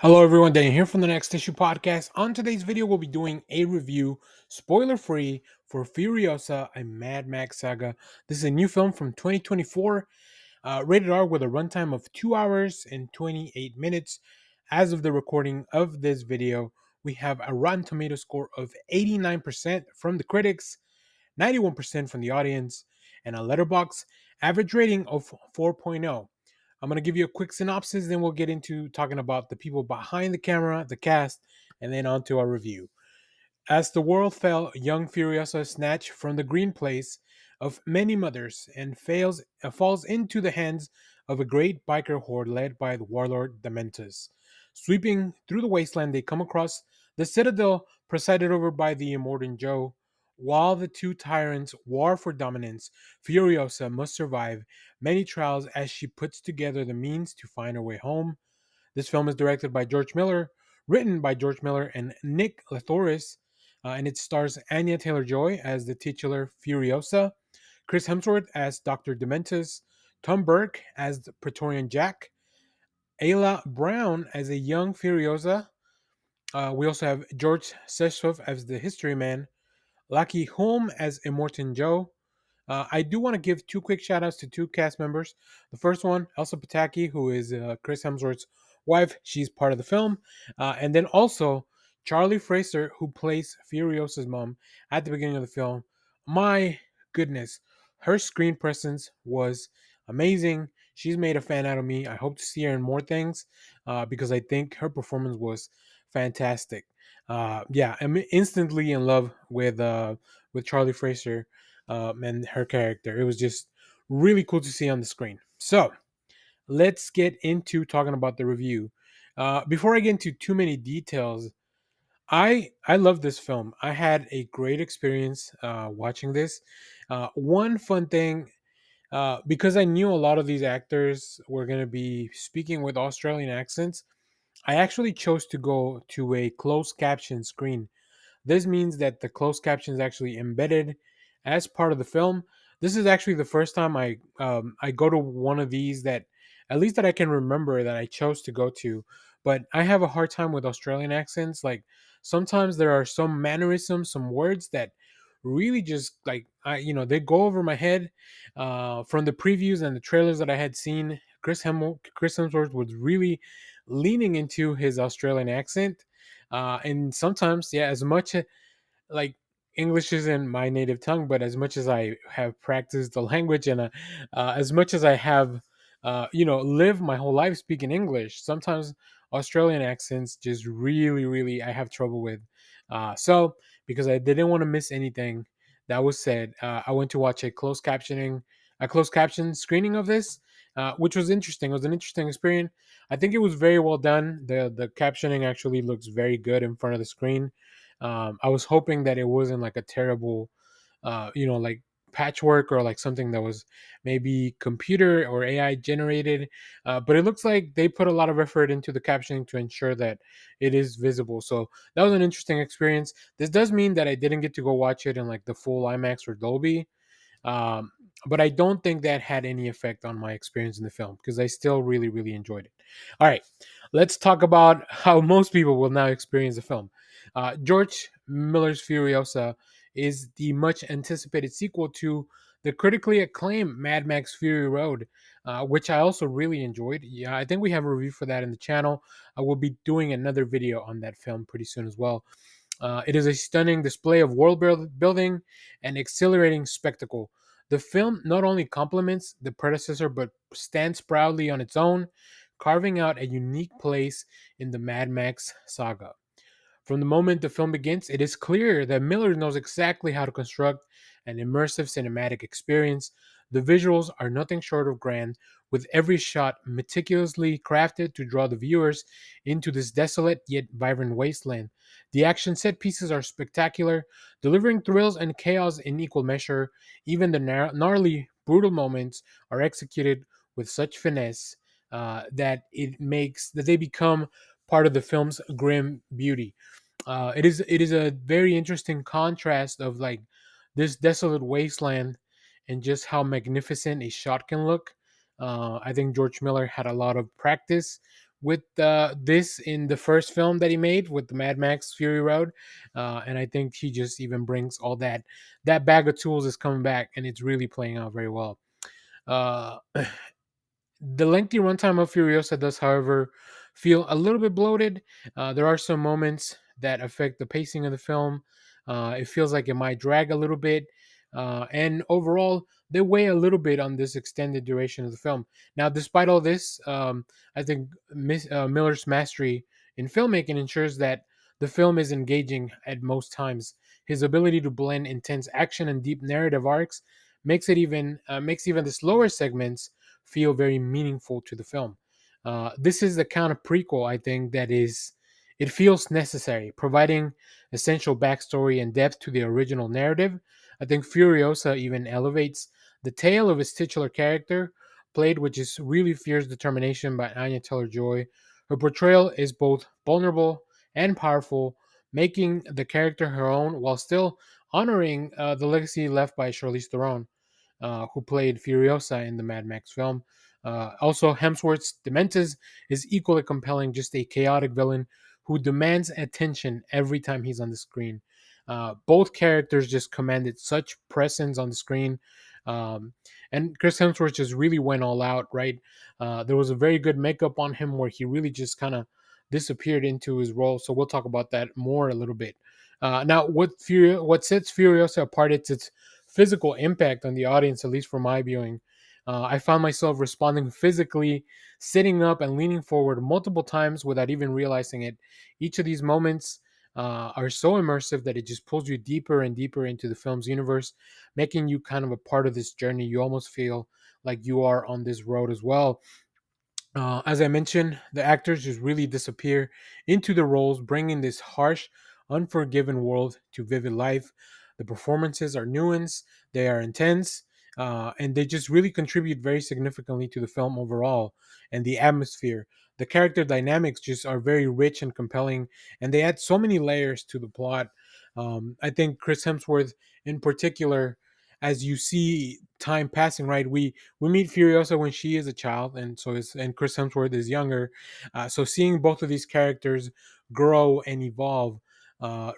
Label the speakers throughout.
Speaker 1: Hello, everyone. Daniel here from the Next Issue Podcast. On today's video, we'll be doing a review, spoiler free, for Furiosa, a Mad Max saga. This is a new film from 2024, rated R with a runtime of 2 hours and 28 minutes. As of the recording of this video, we have a Rotten Tomato score of 89% from the critics, 91% from the audience, and a letterbox average rating of 4.0. I'm going to give you a quick synopsis, then we'll get into talking about the people behind the camera, the cast, and then on to our review. As the world fell, young Furiosa is snatched from the green place of many mothers and falls into the hands of a great biker horde led by the warlord Dementus. Sweeping through the wasteland, they come across the citadel presided over by the immortal Joe. While the two tyrants war for dominance, Furiosa must survive many trials as she puts together the means to find her way home. This film is directed by George Miller, written by George Miller and Nick Lathoris, and it stars Anya Taylor-Joy as the titular Furiosa, Chris Hemsworth as Dr. Dementus, Tom Burke as the Praetorian Jack, Ayla Brown as a young Furiosa. We also have George Seshoff as the History Man, Lucky Holm as Immortan Joe. I do want to give two quick shout outs to two cast members. The first one, Elsa Pataki, who is Chris Hemsworth's wife. She's part of the film. And then also Charlie Fraser, who plays Furiosa's mom at the beginning of the film. My goodness, her screen presence was amazing. She's made a fan out of me. I hope to see her in more things because I think her performance was fantastic. Yeah, I'm instantly in love with Charlie Fraser and her character. It was just really cool to see on the screen. So let's get into talking about the review. Before I get into too many details, I love this film. I had a great experience watching this. One fun thing, because I knew a lot of these actors were going to be speaking with Australian accents, I actually chose to go to a closed caption screen. This means that the closed caption is actually embedded as part of the film. This is actually the first time I go to one of these that, at least that I can remember, that I chose to go to. But I have a hard time with Australian accents. Like sometimes there are some mannerisms, some words that really just like they go over my head. From the previews and the trailers that I had seen, Chris Hemsworth was really leaning into his Australian accent. And sometimes, yeah, as much like English isn't my native tongue, but as much as I have practiced the language and as much as I have, lived my whole life speaking English, sometimes Australian accents just really, really I have trouble with. So because I didn't want to miss anything that was said, I went to watch a closed caption screening of this, which was interesting. It was an interesting experience. I think it was very well done. The captioning actually looks very good in front of the screen. I was hoping that it wasn't like a terrible, like patchwork or like something that was maybe computer or AI generated. But it looks like they put a lot of effort into the captioning to ensure that it is visible. So that was an interesting experience. This does mean that I didn't get to go watch it in like the full IMAX or Dolby. Um, but I don't think that had any effect on my experience in the film because I still really, really enjoyed it. All right, let's talk about how most people will now experience the film. George Miller's Furiosa is the much anticipated sequel to the critically acclaimed Mad Max Fury Road, which I also really enjoyed. Yeah, I think we have a review for that in the channel. I will be doing another video on that film pretty soon as well. It is a stunning display of building and exhilarating spectacle. The film not only complements the predecessor but stands proudly on its own, carving out a unique place in the Mad Max saga. From the moment the film begins, it is clear that Miller knows exactly how to construct an immersive cinematic experience. The visuals are nothing short of grand, with every shot meticulously crafted to draw the viewers into this desolate yet vibrant wasteland. The action set pieces are spectacular, delivering thrills and chaos in equal measure. Even the gnarly, brutal moments are executed with such finesse that they become part of the film's grim beauty. It is a very interesting contrast of like this desolate wasteland and just how magnificent a shot can look. I think George Miller had a lot of practice with this in the first film that he made with the Mad Max Fury Road, and I think he just even brings all that bag of tools is coming back, and it's really playing out very well. Uh, the lengthy runtime of Furiosa does, however, feel a little bit bloated. There are some moments that affect the pacing of the film. It feels like it might drag a little bit. And overall, they weigh a little bit on this extended duration of the film. Now, despite all this, I think Miller's mastery in filmmaking ensures that the film is engaging at most times. His ability to blend intense action and deep narrative arcs makes even the slower segments feel very meaningful to the film. This is the kind of prequel I think that is it feels necessary, providing essential backstory and depth to the original narrative. I think Furiosa even elevates the tale of his titular character, played with just really fierce determination by Anya Taylor-Joy. Her portrayal is both vulnerable and powerful, making the character her own while still honoring the legacy left by Charlize Theron, who played Furiosa in the Mad Max film. Also, Hemsworth's Dementis is equally compelling, just a chaotic villain who demands attention every time he's on the screen. Both characters just commanded such presence on the screen. Um, and Chris Hemsworth just really went all out, right? There was a very good makeup on him where he really just kind of disappeared into his role. So we'll talk about that more a little bit. Now, what sets Furiosa apart is its physical impact on the audience, at least for my viewing. I found myself responding physically, sitting up and leaning forward multiple times without even realizing it. Each of these moments are so immersive that it just pulls you deeper and deeper into the film's universe, making you kind of a part of this journey. You almost feel like you are on this road as well. As I mentioned, the actors just really disappear into the roles, bringing this harsh, unforgiving world to vivid life. The performances are nuanced, they are intense, and they just really contribute very significantly to the film overall and the atmosphere. The character dynamics just are very rich and compelling, and they add so many layers to the plot. I think Chris Hemsworth, in particular, as you see time passing, right? We meet Furiosa when she is a child, and Chris Hemsworth is younger. So seeing both of these characters grow and evolve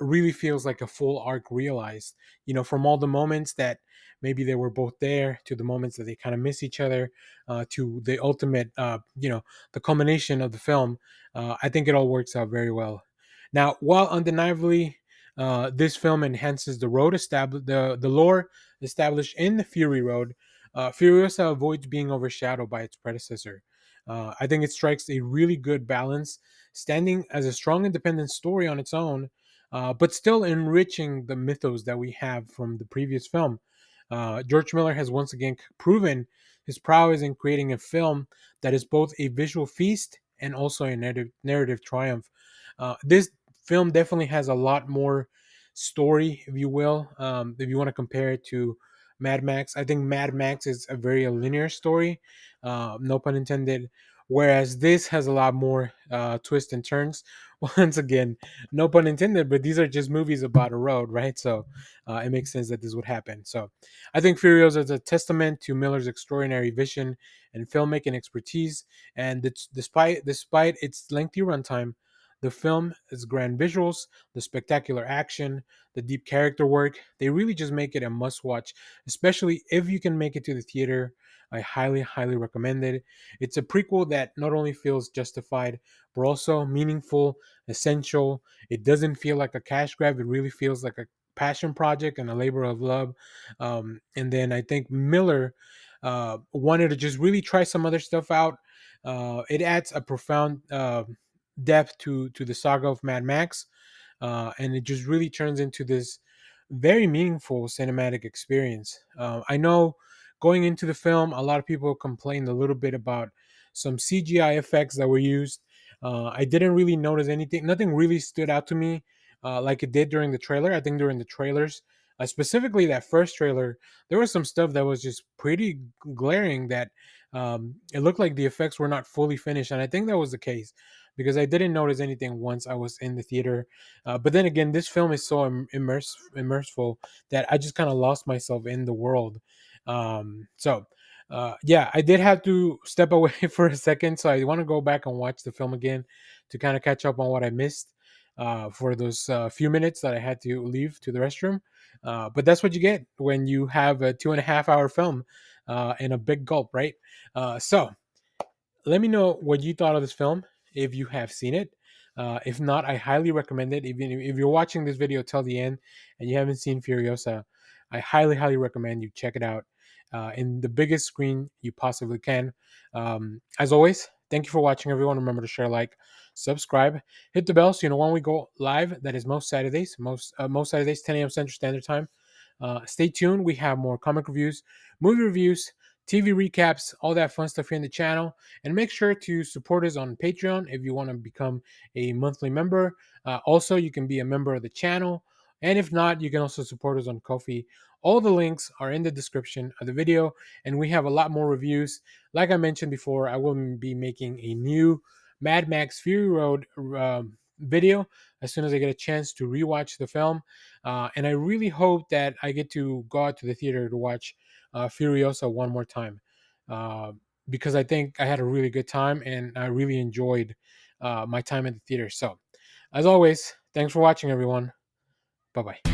Speaker 1: really feels like a full arc realized. You know, from all the moments that maybe they were both there to the moments that they kind of miss each other, to the ultimate, the culmination of the film. I think it all works out very well. Now, while undeniably this film enhances the lore established in the Fury Road, Furiosa avoids being overshadowed by its predecessor. I think it strikes a really good balance, standing as a strong independent story on its own, but still enriching the mythos that we have from the previous film. George Miller has once again proven his prowess in creating a film that is both a visual feast and also a narrative triumph. This film definitely has a lot more story, if you will. If you want to compare it to Mad Max, I think Mad Max is a very linear story, no pun intended. Whereas this has a lot more twists and turns. Once again, no pun intended, but these are just movies about a road, right? So it makes sense that this would happen. So I think Furiosa is a testament to Miller's extraordinary vision and filmmaking expertise. And despite its lengthy runtime, the film, its grand visuals, the spectacular action, the deep character work, they really just make it a must watch, especially if you can make it to the theater. I highly, highly recommend it. It's a prequel that not only feels justified, but also meaningful, essential. It doesn't feel like a cash grab, it really feels like a passion project and a labor of love. And then I think Miller wanted to just really try some other stuff out. It adds a profound depth to the saga of Mad Max, and it just really turns into this very meaningful cinematic experience. I know going into the film, a lot of people complained a little bit about some CGI effects that were used. I didn't really notice anything; nothing really stood out to me like it did during the trailer. I think during the trailers, specifically that first trailer, there was some stuff that was just pretty glaring that it looked like the effects were not fully finished, and I think that was the case because I didn't notice anything once I was in the theater. But then again, this film is so immerseful that I just kind of lost myself in the world. So Yeah, I did have to step away for a second, so I want to go back and watch the film again to kind of catch up on what I missed for those few minutes that I had to leave to the restroom. But that's what you get when you have a 2.5 hour film in a big gulp, right? So let me know what you thought of this film if you have seen it. If not, I highly recommend it. Even if you're watching this video till the end and you haven't seen Furiosa, I highly, highly recommend you check it out in the biggest screen you possibly can. As always, thank you for watching, everyone. Remember to share, like, subscribe, hit the bell so you know when we go live. That is most Saturdays, most Saturdays, 10 a.m. Central Standard Time. Stay tuned. We have more comic reviews, movie reviews, TV recaps, all that fun stuff here in the channel. And make sure to support us on Patreon if you want to become a monthly member. Also, you can be a member of the channel. And if not, you can also support us on Ko-fi. All the links are in the description of the video. And we have a lot more reviews. Like I mentioned before, I will be making a new Mad Max Fury Road video as soon as I get a chance to rewatch the film. And I really hope that I get to go out to the theater to watch Furiosa one more time. Because I think I had a really good time and I really enjoyed my time at the theater. So, as always, thanks for watching, everyone. Bye bye.